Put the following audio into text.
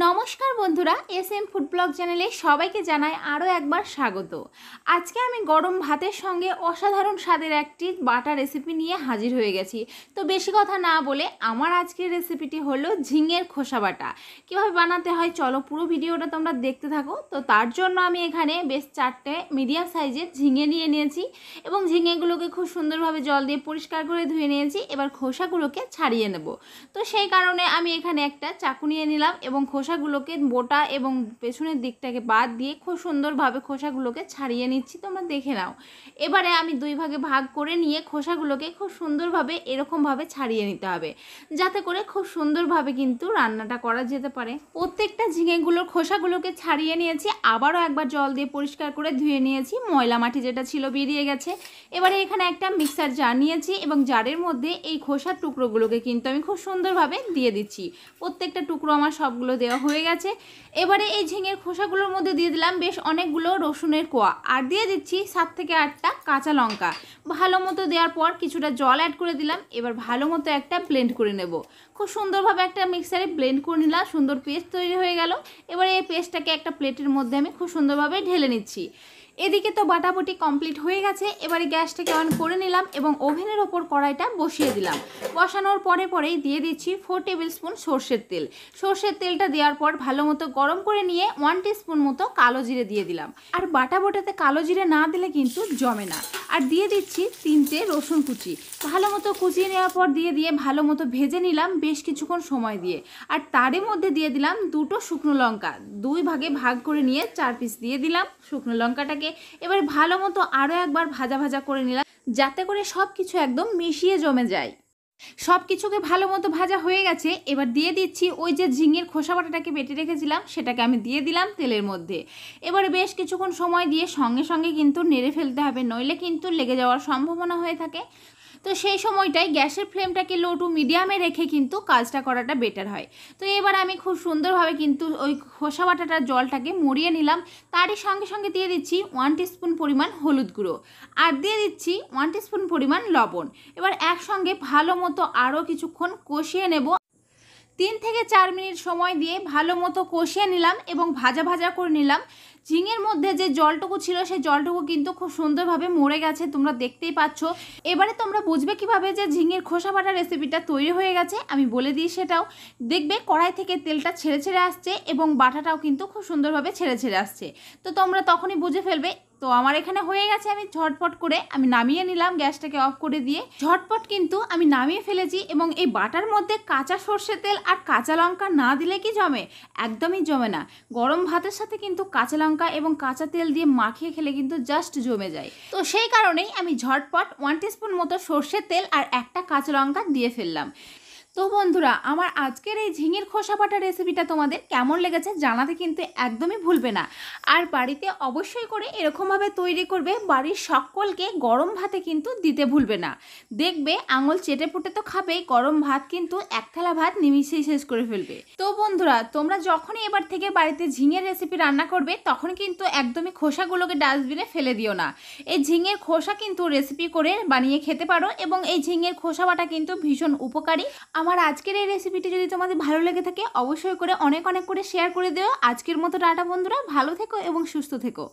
নমস্কার বন্ধুরা, SM food blog চ্যানেলে সবাইকে জানাই আরও একবার স্বাগত। আজকে আমি গরম ভাতের সঙ্গে অসাধারণ স্বাদের একটি বাটা রেসিপি নিয়ে হাজির হয়ে গেছি। তো বেশি কথা না বলে আমার আজকের রেসিপিটি হলো ঝিঙের খোসা বাটা। কীভাবে বানাতে হয় চলো পুরো ভিডিওটা তোমরা দেখতে থাকো। তো তার জন্য আমি এখানে বেশ 4টে মিডিয়াম সাইজের ঝিঙে নিয়ে নিয়েছি এবং ঝিঙেগুলোকে খুব সুন্দরভাবে জল দিয়ে পরিষ্কার করে ধুয়ে নিয়েছি। এবার খোসাগুলোকে ছাড়িয়ে নেব। তো সেই কারণে আমি এখানে একটা চাকু নিয়ে নিলাম এবং খোসাগুলোকে বোটা এবং পেছনের দিকটাকে বাদ দিয়ে খুব সুন্দরভাবে খোসাগুলোকে ছাড়িয়ে নিচ্ছি, তোমরা দেখে নাও। এবারে আমি দুই ভাগে ভাগ করে নিয়ে খোসাগুলোকে খুব সুন্দরভাবে এরকমভাবে ছাড়িয়ে নিতে হবে, যাতে করে খুব সুন্দরভাবে কিন্তু রান্নাটা করা যেতে পারে। প্রত্যেকটা ঝিঙেগুলোর খোসাগুলোকে ছাড়িয়ে নিয়েছি, আবারও একবার জল দিয়ে পরিষ্কার করে ধুয়ে নিয়েছি, ময়লা মাটি যেটা ছিল বেরিয়ে গেছে। এবারে এখানে একটা মিক্সার জার নিয়েছি এবং জারের মধ্যে এই খোসার টুকরোগুলোকে কিন্তু আমি খুব সুন্দরভাবে দিয়ে দিচ্ছি। প্রত্যেকটা টুকরো আমার সবগুলো দেওয়া হয়ে গেছে। এবারে এই ঝিঙের খোসাগুলোর মধ্যে দিয়ে দিলাম বেশ অনেকগুলো রসুনের কোয়া, আর দিয়ে দিচ্ছি 7 থেকে 8টা কাঁচা লঙ্কা। ভালো মতো দেওয়ার পর কিছুটা জল অ্যাড করে দিলাম। এবার ভালো মতো একটা ব্লেন্ড করে নেব। খুব সুন্দরভাবে একটা মিক্সারে ব্লেন্ড করে নিলাম, সুন্দর পেস্ট তৈরি হয়ে গেল। এবারে এই পেস্টটাকে একটা প্লেটের মধ্যে আমি খুব সুন্দরভাবে ঢেলে নিচ্ছি। এদিকে তো বাটাবুটি কমপ্লিট হয়ে গেছে। এবারে গ্যাসটাকে অন করে নিলাম এবং ওভেনের ওপর কড়াইটা বসিয়ে দিলাম। বসানোর পরেই দিয়ে দিচ্ছি 4 টেবিল স্পুন সর্ষের তেল। সর্ষের তেলটা দেওয়ার পর ভালো মতো গরম করে নিয়ে 1 টিস্পুন মতো কালো জিরে দিয়ে দিলাম। আর বাটাতে কালো জিরে না দিলে কিন্তু জমে না। আর দিয়ে দিচ্ছি 3টে রসুন কুচি। ভালো মতো কুচিয়ে নেওয়ার পর দিয়ে ভালো মতো ভেজে নিলাম বেশ কিছুক্ষণ সময় দিয়ে। আর তারই মধ্যে দিয়ে দিলাম 2টো শুকনো লঙ্কা, 2 ভাগে ভাগ করে নিয়ে 4 পিস দিয়ে দিলাম শুকনো লঙ্কাটাকে। এবার ভালো মতো আরও একবার ভাজা করে নিলাম, যাতে করে সব কিছু একদম মিশিয়ে জমে যায়। সব কিছুকে ভালো মতো ভাজা হয়ে গেছে। এবার দিয়ে দিচ্ছি ওই যে ঝিঙের খোসা বাটাটাকে বেটে রেখেছিলাম, সেটাকে আমি দিয়ে দিলাম তেলের মধ্যে। এবারে বেশ কিছুক্ষণ সময় দিয়ে সঙ্গে কিন্তু নেড়ে ফেলতে হবে, নইলে কিন্তু লেগে যাওয়ার সম্ভাবনা হয়ে থাকে। তো সেই সময়টাই গ্যাসের ফ্লেমটাকে লো টু মিডিয়ামে রেখে কিন্তু কাজটা করাটা বেটার হয়। তো এবার আমি খুব সুন্দরভাবে কিন্তু ওই খোসা বাটাটার জলটাকে মরিয়ে নিলাম। তারই সঙ্গে দিয়ে দিচ্ছি 1 টিস্পুন পরিমাণ হলুদ গুঁড়ো, আর দিয়ে দিচ্ছি 1 টিস্পুন পরিমাণ লবণ। এবার একসঙ্গে ভালো মতো আরও কিছুক্ষণ কষিয়ে নেব। 3 থেকে 4 মিনিট সময় দিয়ে ভালো মতো কষিয়ে নিলাম এবং ভাজা করে নিলাম। ঝিঙের মধ্যে যে জলটুকু ছিল সেই জলটুকু কিন্তু খুব সুন্দরভাবে মরে গেছে, তোমরা দেখতেই পাচ্ছ। এবারে তোমরা বুঝবে কিভাবে যে ঝিঙের খোসা বাটা রেসিপিটা তৈরি হয়ে গেছে, আমি বলে দিই সেটাও। দেখবে কড়াই থেকে তেলটা ছেড়ে আসছে এবং বাটাটাও কিন্তু খুব সুন্দরভাবে ছেড়ে আসছে। তো তোমরা তখনই বুঝে ফেলবে। তো আমার এখানে হয়ে গেছে, আমি ঝটপট করে আমি নামিয়ে নিলাম, গ্যাসটাকে অফ করে দিয়ে ঝটপট কিন্তু আমি নামিয়ে ফেলেছি। এবং এই বাটার মধ্যে কাঁচা সর্ষের তেল আর কাঁচা লঙ্কা না দিলে কি জমে? একদমই জমে না। গরম ভাতের সাথে কিন্তু কাঁচা লঙ্কা এবং কাঁচা তেল দিয়ে মাখিয়ে খেলে কিন্তু জাস্ট জমে যায়। তো সেই কারণেই আমি ঝটপট 1 টিস্পুন মতো সর্ষের তেল আর একটা কাঁচা লঙ্কা দিয়ে ফেললাম। তো বন্ধুরা, আমার আজকের এই ঝিঙের খোসা বাটা রেসিপিটা তোমাদের কেমন লেগেছে জানাতে কিন্তু একদমই ভুলবে না। আর বাড়িতে অবশ্যই করে এরকমভাবে তৈরি করবে, বাড়ির সকলকে গরম ভাতে কিন্তু দিতে ভুলবে না। দেখবে আঙুল চেটে পুটে তো খাবেই, গরম ভাত কিন্তু এক থালা ভাত নিমিষেই শেষ করে ফেলবে। তো বন্ধুরা, তোমরা যখনই এবার থেকে বাড়িতে ঝিঙের রেসিপি রান্না করবে তখন কিন্তু একদমই খোসাগুলোকে ডাস্টবিনে ফেলে দিও না। এই ঝিঙের খোসা কিন্তু রেসিপি করে বানিয়ে খেতে পারো এবং এই ঝিঙের খোসা বাটা কিন্তু ভীষণ উপকারী। আমার আজকের এই রেসিপিটি যদি তোমাদের ভালো লেগে থাকে অবশ্যই করে অনেক করে শেয়ার করে দিও। আজকের মতো টাটা বন্ধুরা, ভালো থেকো এবং সুস্থ থেকো।